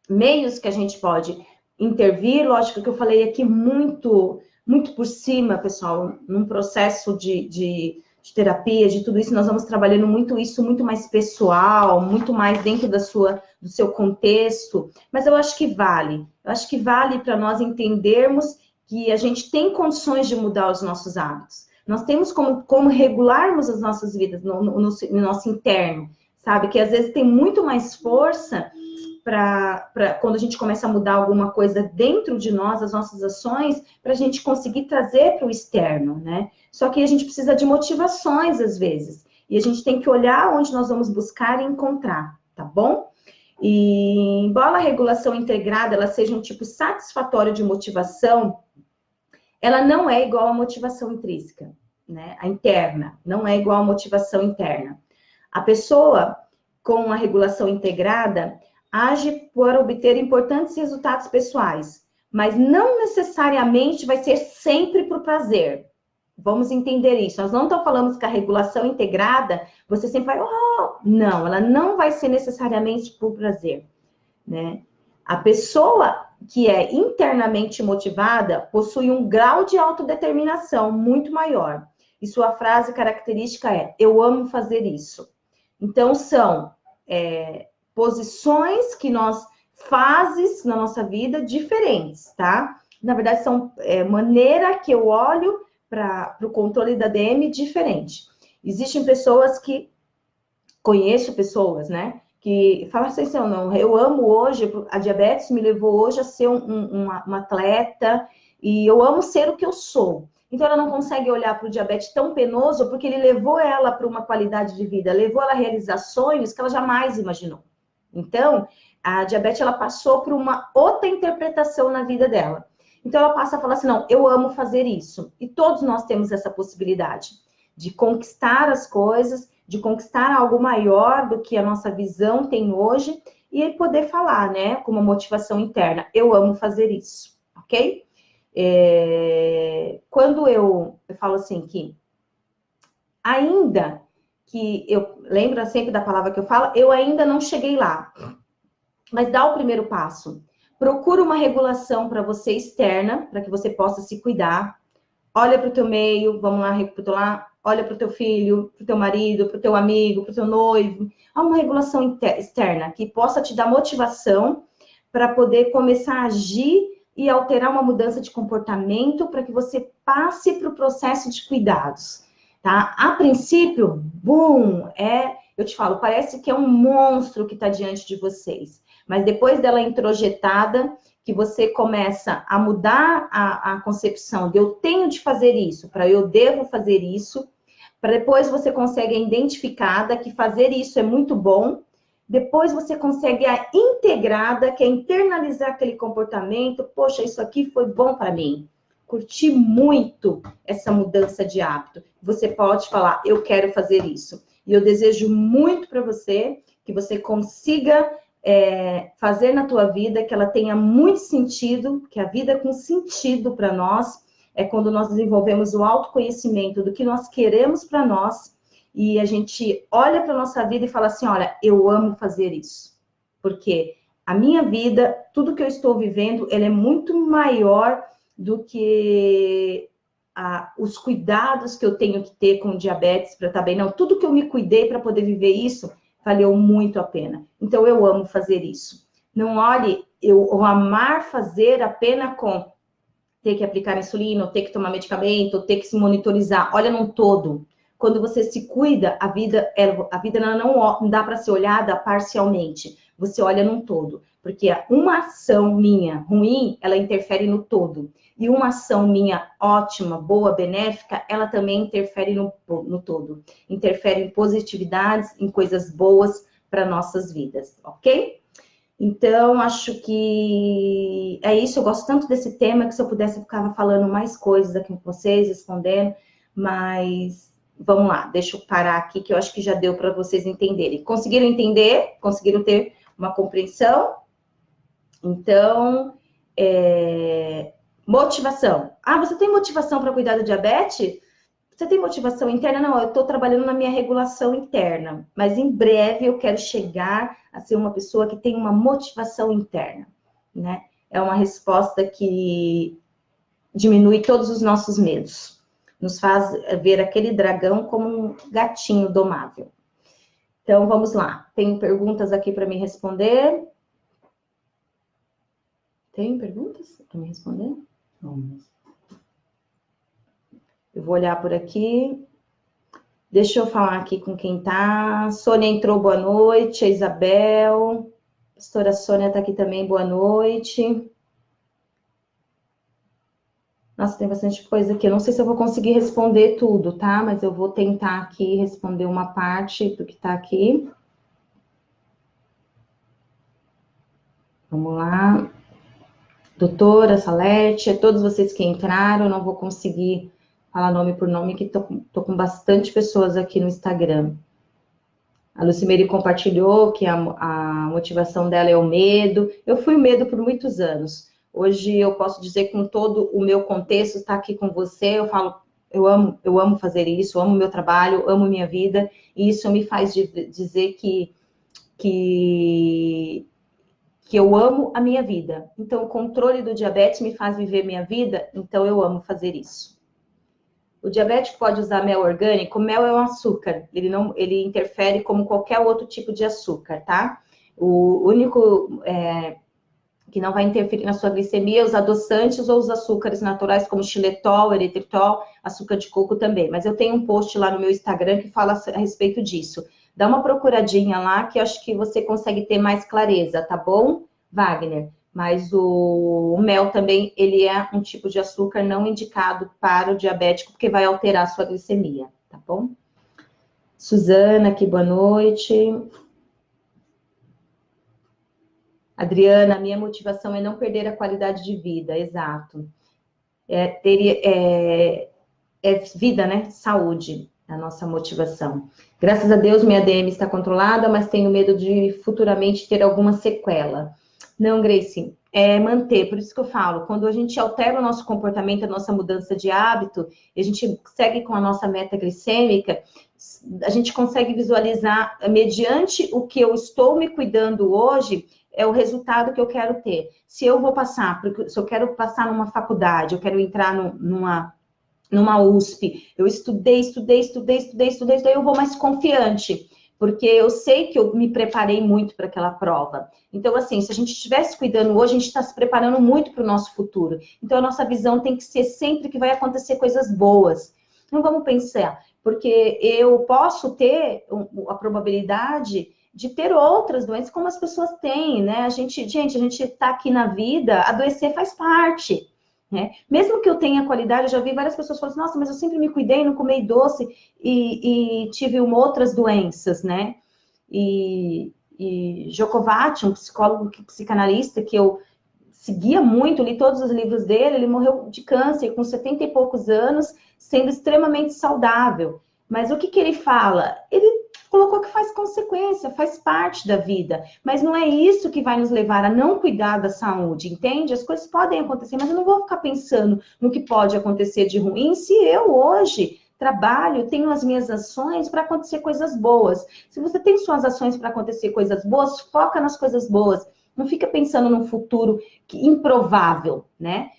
Speaker 1: meios que a gente pode intervir, lógico que eu falei aqui muito por cima, pessoal, num processo de terapia, de tudo isso, nós vamos trabalhando muito isso, muito mais pessoal, muito mais dentro do seu contexto, mas eu acho que vale. Eu acho que vale para nós entendermos que a gente tem condições de mudar os nossos hábitos. Nós temos como regularmos as nossas vidas no nosso interno, sabe? Que às vezes tem muito mais força para quando a gente começa a mudar alguma coisa dentro de nós, as nossas ações, para a gente conseguir trazer para o externo, né? Só que a gente precisa de motivações, às vezes. E a gente tem que olhar onde nós vamos buscar e encontrar, tá bom? E embora a regulação integrada ela seja um tipo satisfatório de motivação, ela não é igual à motivação intrínseca, né? A interna, não é igual à motivação interna. A pessoa com a regulação integrada age para obter importantes resultados pessoais, mas não necessariamente vai ser sempre por prazer. Vamos entender isso. Nós não estamos falando que a regulação integrada, você sempre vai, oh! Não, ela não vai ser necessariamente por prazer, né? A pessoa que é internamente motivada possui um grau de autodeterminação muito maior. E sua frase característica é, eu amo fazer isso. Então, são posições que fases na nossa vida diferentes, tá? Na verdade, são maneira que eu olho para o controle da DM diferente. Existem pessoas que, conheço pessoas, né? Que falam assim, não, eu amo hoje, a diabetes me levou hoje a ser uma atleta, e eu amo ser o que eu sou. Então, ela não consegue olhar para o diabetes tão penoso, porque ele levou ela para uma qualidade de vida, levou ela a realizar sonhos que ela jamais imaginou. Então, a diabetes, ela passou por uma outra interpretação na vida dela. Então, ela passa a falar assim, não, eu amo fazer isso. E todos nós temos essa possibilidade de conquistar as coisas, de conquistar algo maior do que a nossa visão tem hoje e poder falar, né, com uma motivação interna. Eu amo fazer isso, ok? Quando eu falo assim que ainda que eu lembro sempre da palavra que eu falo, eu ainda não cheguei lá. Mas dá o primeiro passo. Procura uma regulação para você externa, para que você possa se cuidar. Olha para o teu meio, vamos lá, recapitular. Olha para o teu filho, para o teu marido, para o teu amigo, para o teu noivo. Há uma regulação externa que possa te dar motivação para poder começar a agir e alterar uma mudança de comportamento para que você passe para o processo de cuidados. Tá? A princípio, eu te falo, parece que é um monstro que está diante de vocês. Mas depois dela introjetada, que você começa a mudar a concepção de eu tenho de fazer isso, para eu devo fazer isso, para depois você consegue a identificada, que fazer isso é muito bom, depois você consegue a integrada, que é internalizar aquele comportamento, poxa, isso aqui foi bom para mim. Curti muito essa mudança de hábito. Você pode falar, eu quero fazer isso. E eu desejo muito para você que você consiga fazer na tua vida, que ela tenha muito sentido, que a vida com sentido para nós é quando nós desenvolvemos o autoconhecimento do que nós queremos para nós e a gente olha para nossa vida e fala assim, olha, eu amo fazer isso. Porque a minha vida, tudo que eu estou vivendo, ela é muito maior do que os cuidados que eu tenho que ter com diabetes para estar bem. Não, tudo que eu me cuidei para poder viver isso, valeu muito a pena. Então, eu amo fazer isso. Não olhe, eu amar fazer a pena com ter que aplicar insulina, ou ter que tomar medicamento, ou ter que se monitorizar. Olha num todo. Quando você se cuida, a vida não dá para ser olhada parcialmente. Você olha num todo. Porque uma ação minha ruim, ela interfere no todo. E uma ação minha ótima, boa, benéfica, ela também interfere no todo. Interfere em positividades, em coisas boas para nossas vidas, ok? Então, acho que é isso. Eu gosto tanto desse tema que se eu pudesse eu ficava falando mais coisas aqui com vocês, respondendo, mas vamos lá, deixa eu parar aqui que eu acho que já deu para vocês entenderem. Conseguiram entender? Conseguiram ter uma compreensão? Então, motivação. Ah, você tem motivação para cuidar do diabetes? Você tem motivação interna? Não, eu estou trabalhando na minha regulação interna, mas em breve eu quero chegar a ser uma pessoa que tem uma motivação interna, né? É uma resposta que diminui todos os nossos medos, nos faz ver aquele dragão como um gatinho domável. Então, vamos lá. Tenho perguntas aqui para me responder. Tem perguntas para me responder? Vamos. Eu vou olhar por aqui. Deixa eu falar aqui com quem tá. Sônia entrou, boa noite. A Isabel. A pastora Sônia tá aqui também, boa noite. Nossa, tem bastante coisa aqui. Eu não sei se eu vou conseguir responder tudo, tá? Mas eu vou tentar aqui responder uma parte do que tá aqui. Vamos lá. Doutora Salete, todos vocês que entraram, eu não vou conseguir falar nome por nome, que tô com bastante pessoas aqui no Instagram. A Lucimere compartilhou que a motivação dela é o medo. Eu fui o medo por muitos anos. Hoje eu posso dizer que com todo o meu contexto, estar aqui com você, eu falo, eu amo fazer isso, eu amo meu trabalho, amo minha vida, e isso me faz dizer que eu amo a minha vida. Então, o controle do diabetes me faz viver minha vida, então eu amo fazer isso. O diabético pode usar mel orgânico? Mel é um açúcar, ele interfere como qualquer outro tipo de açúcar, tá? O único que não vai interferir na sua glicemia é os adoçantes ou os açúcares naturais, como xilitol, eritritol, açúcar de coco também. Mas eu tenho um post lá no meu Instagram que fala a respeito disso. Dá uma procuradinha lá, que eu acho que você consegue ter mais clareza, tá bom, Wagner? Mas o mel também, ele é um tipo de açúcar não indicado para o diabético, porque vai alterar a sua glicemia, tá bom? Suzana, aqui, boa noite. Adriana, a minha motivação é não perder a qualidade de vida, exato. É vida, né? Saúde, a nossa motivação. Graças a Deus, minha DM está controlada, mas tenho medo de futuramente ter alguma sequela. Não, Grace, é manter, por isso que eu falo, quando a gente altera o nosso comportamento, a nossa mudança de hábito, e a gente segue com a nossa meta glicêmica, a gente consegue visualizar, mediante o que eu estou me cuidando hoje, é o resultado que eu quero ter. Se eu vou passar, se eu quero passar numa faculdade, eu quero entrar numa USP, eu estudei, daí eu vou mais confiante, porque eu sei que eu me preparei muito para aquela prova. Então, assim, se a gente estivesse cuidando hoje, a gente está se preparando muito para o nosso futuro. Então, a nossa visão tem que ser sempre que vai acontecer coisas boas. Não vamos pensar, porque eu posso ter a probabilidade de ter outras doenças como as pessoas têm, né? A gente está aqui na vida, adoecer faz parte. Né? Mesmo que eu tenha qualidade, eu já vi várias pessoas falando assim, nossa, mas eu sempre me cuidei, não comi doce e tive outras doenças, né? E Djokovic, um psicólogo, psicanalista que eu seguia muito, li todos os livros dele, ele morreu de câncer com 70 e poucos anos, sendo extremamente saudável. Mas o que ele fala? Ele colocou que faz consequência, faz parte da vida. Mas não é isso que vai nos levar a não cuidar da saúde, entende? As coisas podem acontecer, mas eu não vou ficar pensando no que pode acontecer de ruim se eu hoje trabalho, tenho as minhas ações para acontecer coisas boas. Se você tem suas ações para acontecer coisas boas, foca nas coisas boas. Não fica pensando num futuro improvável, né?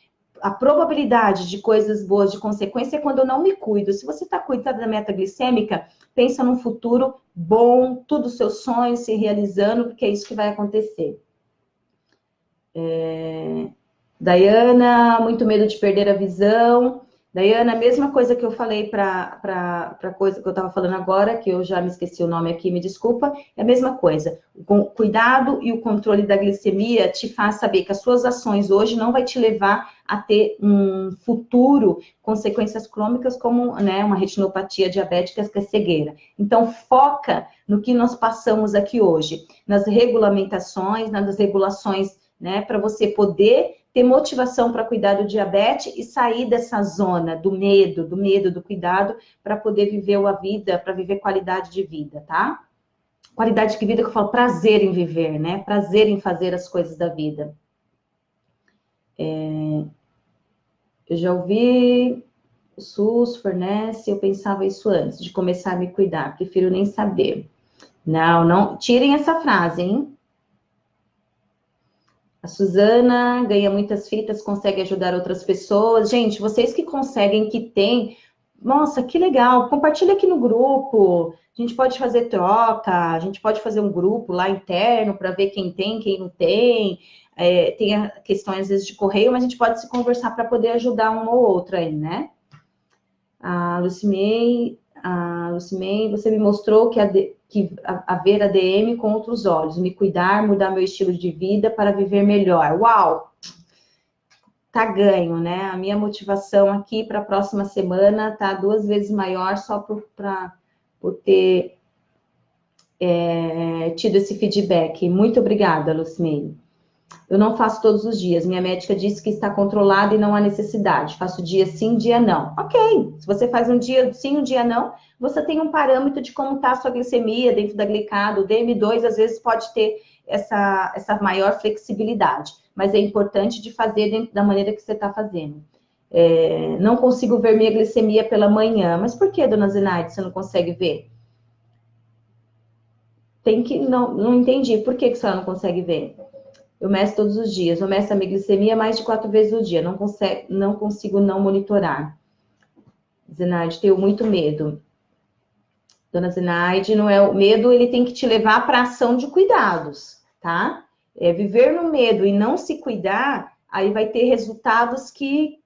Speaker 1: A probabilidade de coisas boas, de consequência, é quando eu não me cuido. Se você está cuidando da meta glicêmica, pensa num futuro bom, tudo seus sonhos se realizando, porque é isso que vai acontecer. Daiana, muito medo de perder a visão. Daiana, a mesma coisa que eu falei para a coisa que eu estava falando agora, que eu já me esqueci o nome aqui, me desculpa, é a mesma coisa. O cuidado e o controle da glicemia te faz saber que as suas ações hoje não vai te levar a ter um futuro consequências crônicas como, né, uma retinopatia diabética, que é cegueira. Então, foca no que nós passamos aqui hoje, nas regulamentações, nas regulações, né, para você poder ter motivação para cuidar do diabetes e sair dessa zona do medo, do cuidado, para poder viver a vida, para viver qualidade de vida, tá? Qualidade de vida que eu falo, prazer em viver, né? Prazer em fazer as coisas da vida. Eu já ouvi, o SUS fornece, eu pensava isso antes de começar a me cuidar, prefiro nem saber. Não, tirem essa frase, hein? A Suzana ganha muitas fitas, consegue ajudar outras pessoas. Gente, vocês que conseguem, que tem, nossa, que legal. Compartilha aqui no grupo. A gente pode fazer troca, a gente pode fazer um grupo lá interno para ver quem tem, quem não tem. Tem questões, às vezes, de correio, mas a gente pode se conversar para poder ajudar um ou outro aí, né? A Lucimei, você me mostrou que a ver a DM com outros olhos, me cuidar, mudar meu estilo de vida para viver melhor. Uau! Tá ganho, né? A minha motivação aqui para a próxima semana tá 2 vezes maior só por ter tido esse feedback. Muito obrigada, Lucimei. Eu não faço todos os dias. Minha médica disse que está controlada e não há necessidade. Faço dia sim, dia não. Ok. Se você faz um dia sim, um dia não, você tem um parâmetro de como está a sua glicemia dentro da glicada. O DM2, às vezes, pode ter essa maior flexibilidade. Mas é importante de fazer dentro da maneira que você está fazendo. Não consigo ver minha glicemia pela manhã. Mas por que, dona Zenaide, você não consegue ver? Não entendi. Por que a senhora não consegue ver? Eu meço todos os dias. Eu meço a minha glicemia mais de 4 vezes no dia. Não consigo não monitorar. Zenaide, tenho muito medo. Dona Zenaide, não é o medo, ele tem que te levar para ação de cuidados, tá? Viver no medo e não se cuidar, aí vai ter resultados que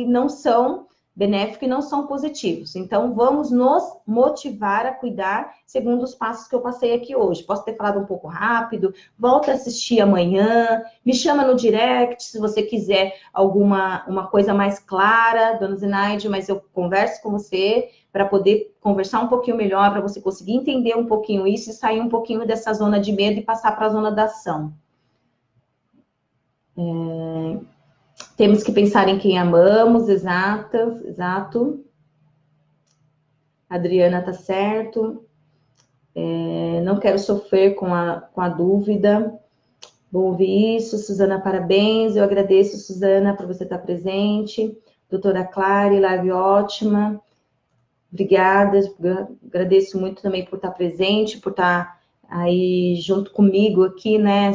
Speaker 1: não são benéficos e não são positivos. Então, vamos nos motivar a cuidar segundo os passos que eu passei aqui hoje. Posso ter falado um pouco rápido, volta a assistir amanhã, me chama no direct se você quiser uma coisa mais clara, dona Zenaide, mas eu converso com você para poder conversar um pouquinho melhor, para você conseguir entender um pouquinho isso e sair um pouquinho dessa zona de medo e passar para a zona da ação. Temos que pensar em quem amamos, exato. Adriana tá certo. Não quero sofrer com a dúvida. Vou ouvir isso. Suzana, parabéns. Eu agradeço, Suzana, por você estar presente. Doutora Clary, live ótima. Obrigada. Agradeço muito também por estar presente, por estar aí junto comigo aqui, né?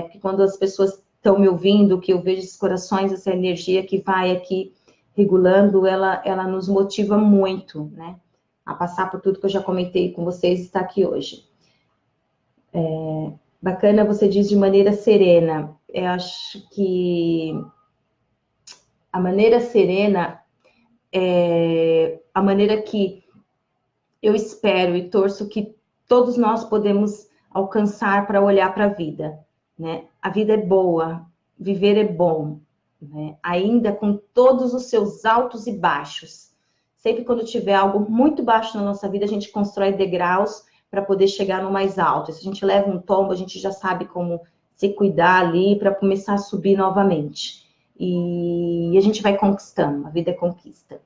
Speaker 1: Porque quando as pessoas estão me ouvindo, que eu vejo esses corações, essa energia que vai aqui regulando, ela nos motiva muito, né? A passar por tudo que eu já comentei com vocês e estar aqui hoje. Bacana, você diz de maneira serena. Eu acho que a maneira serena é a maneira que eu espero e torço que todos nós podemos alcançar para olhar para a vida, né? A vida é boa, viver é bom, né? Ainda com todos os seus altos e baixos. Sempre quando tiver algo muito baixo na nossa vida, a gente constrói degraus para poder chegar no mais alto. E se a gente leva um tombo, a gente já sabe como se cuidar ali para começar a subir novamente. E a gente vai conquistando, a vida é conquista.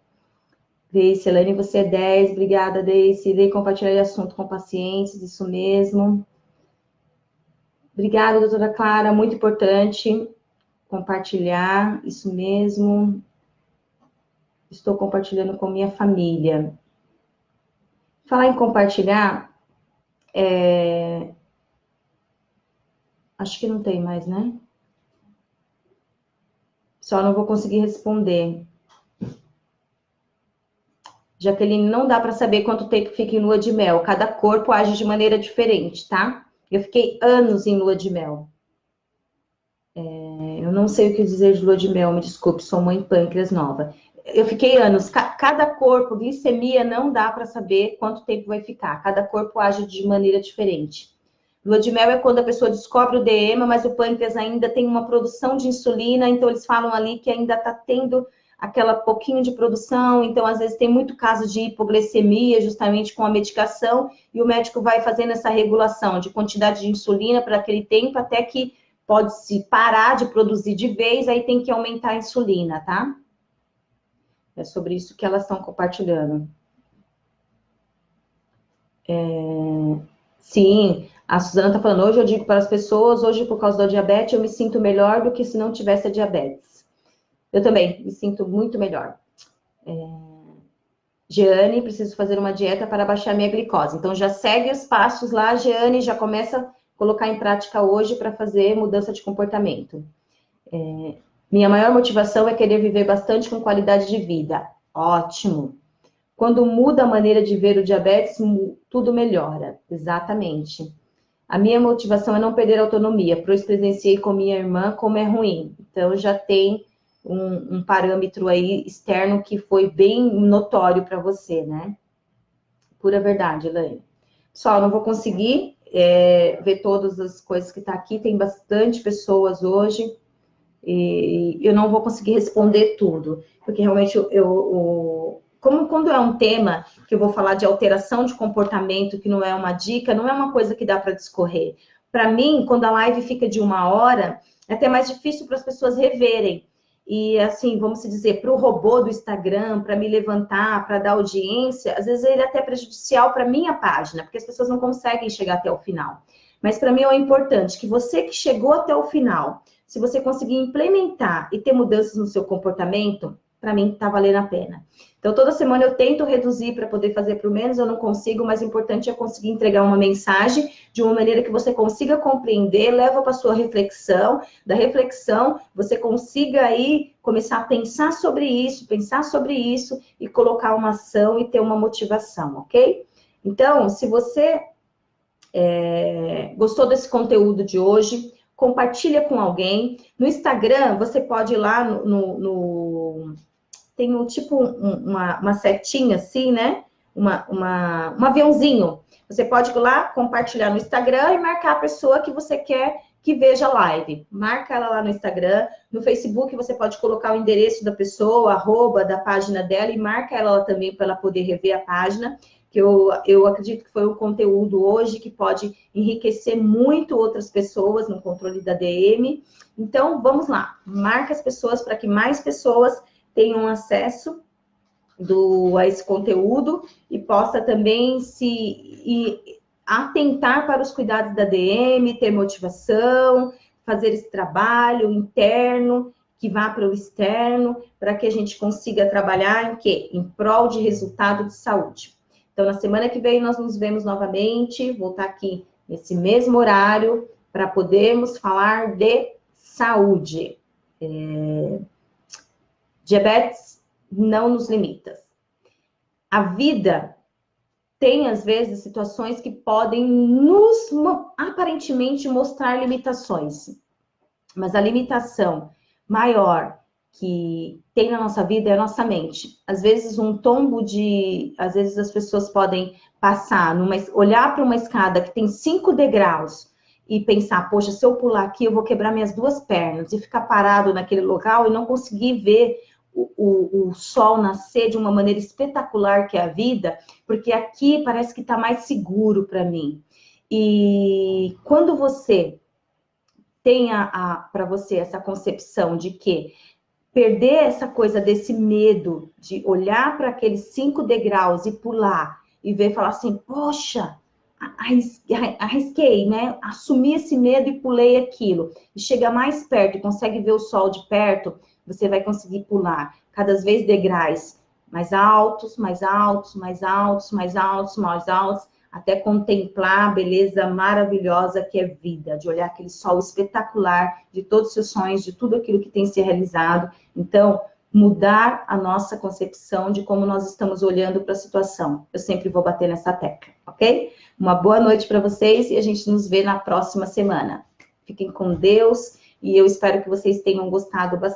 Speaker 1: Deice, Elaine, você é 10, obrigada, Deice. Irei compartilhar o assunto com pacientes, isso mesmo. Obrigada, doutora Clara, muito importante compartilhar, isso mesmo. Estou compartilhando com minha família. Falar em compartilhar, acho que não tem mais, né? Só não vou conseguir responder. Jaqueline, não dá para saber quanto tempo fica em lua de mel. Cada corpo age de maneira diferente, tá? Eu fiquei anos em lua de mel. Eu não sei o que dizer de lua de mel, me desculpe, sou mãe pâncreas nova. eu fiquei anos, cada corpo, glicemia, não dá para saber quanto tempo vai ficar. Cada corpo age de maneira diferente. Lua de mel é quando a pessoa descobre o DEMA, mas o pâncreas ainda tem uma produção de insulina, então eles falam ali que ainda está tendo aquela pouquinho de produção, então às vezes tem muito caso de hipoglicemia, justamente com a medicação, e o médico vai fazendo essa regulação de quantidade de insulina para aquele tempo, até que pode se parar de produzir de vez, aí tem que aumentar a insulina, tá? É sobre isso que elas estão compartilhando. Sim, a Suzana está falando, hoje eu digo para as pessoas, hoje por causa da diabetes, eu me sinto melhor do que se não tivesse a diabetes. Eu também me sinto muito melhor. Jeane, preciso fazer uma dieta para baixar minha glicose. Então, já segue os passos lá, Jeane, já começa a colocar em prática hoje para fazer mudança de comportamento. Minha maior motivação é querer viver bastante com qualidade de vida. Ótimo. Quando muda a maneira de ver o diabetes, tudo melhora. Exatamente. A minha motivação é não perder a autonomia, pois presenciei com minha irmã como é ruim. Então, já tem um parâmetro aí externo que foi bem notório para você, né? Pura verdade, Elaine. Pessoal, não vou conseguir ver todas as coisas que tá aqui, tem bastante pessoas hoje, e eu não vou conseguir responder tudo, porque realmente como quando é um tema que eu vou falar de alteração de comportamento, que não é uma dica, não é uma coisa que dá para discorrer. Para mim, quando a live fica de 1 hora, é até mais difícil para as pessoas reverem. E assim, vamos dizer, para o robô do Instagram, para me levantar, para dar audiência, às vezes ele é até prejudicial para a minha página, porque as pessoas não conseguem chegar até o final. Mas para mim é importante que você que chegou até o final, se você conseguir implementar e ter mudanças no seu comportamento, para mim está valendo a pena. Então, toda semana eu tento reduzir para poder fazer por menos, eu não consigo, mas o importante é conseguir entregar uma mensagem de uma maneira que você consiga compreender, leva para a sua reflexão, da reflexão você consiga aí começar a pensar sobre isso e colocar uma ação e ter uma motivação, ok? Então, se você gostou desse conteúdo de hoje, compartilha com alguém. No Instagram, você pode ir lá tem uma setinha assim, né? Um aviãozinho. Você pode ir lá, compartilhar no Instagram e marcar a pessoa que você quer que veja a live. Marca ela lá no Instagram. No Facebook, você pode colocar o endereço da pessoa, @ da página dela, e marca ela também para ela poder rever a página. Que eu acredito que foi um conteúdo hoje que pode enriquecer muito outras pessoas no controle da DM. Então, vamos lá. Marca as pessoas para que mais pessoas tenham acesso a esse conteúdo e possa também se atentar para os cuidados da DM, ter motivação, fazer esse trabalho interno que vá para o externo, para que a gente consiga trabalhar em quê? Em prol de resultado de saúde. Então, na semana que vem, nós nos vemos novamente, vou estar aqui nesse mesmo horário, para podermos falar de saúde. Diabetes não nos limita. A vida tem, às vezes, situações que podem nos, aparentemente, mostrar limitações. Mas a limitação maior que tem na nossa vida é a nossa mente. Às vezes, às vezes as pessoas podem passar, olhar para uma escada que tem 5 degraus e pensar, poxa, se eu pular aqui, eu vou quebrar minhas 2 pernas, e ficar parado naquele local e não conseguir ver o sol nascer de uma maneira espetacular que é a vida, porque aqui parece que está mais seguro para mim. E quando você tem para você essa concepção de que perder essa coisa desse medo de olhar para aqueles 5 degraus e pular e ver, falar assim, poxa, arrisquei, né? Assumi esse medo e pulei aquilo. E chega mais perto e consegue ver o sol de perto, você vai conseguir pular cada vez degraus mais altos, mais altos, mais altos, mais altos, mais altos, até contemplar a beleza maravilhosa que é vida, de olhar aquele sol espetacular, de todos os seus sonhos, de tudo aquilo que tem se realizado. Então, mudar a nossa concepção de como nós estamos olhando para a situação. Eu sempre vou bater nessa tecla, ok? Uma boa noite para vocês e a gente nos vê na próxima semana. Fiquem com Deus e eu espero que vocês tenham gostado bastante.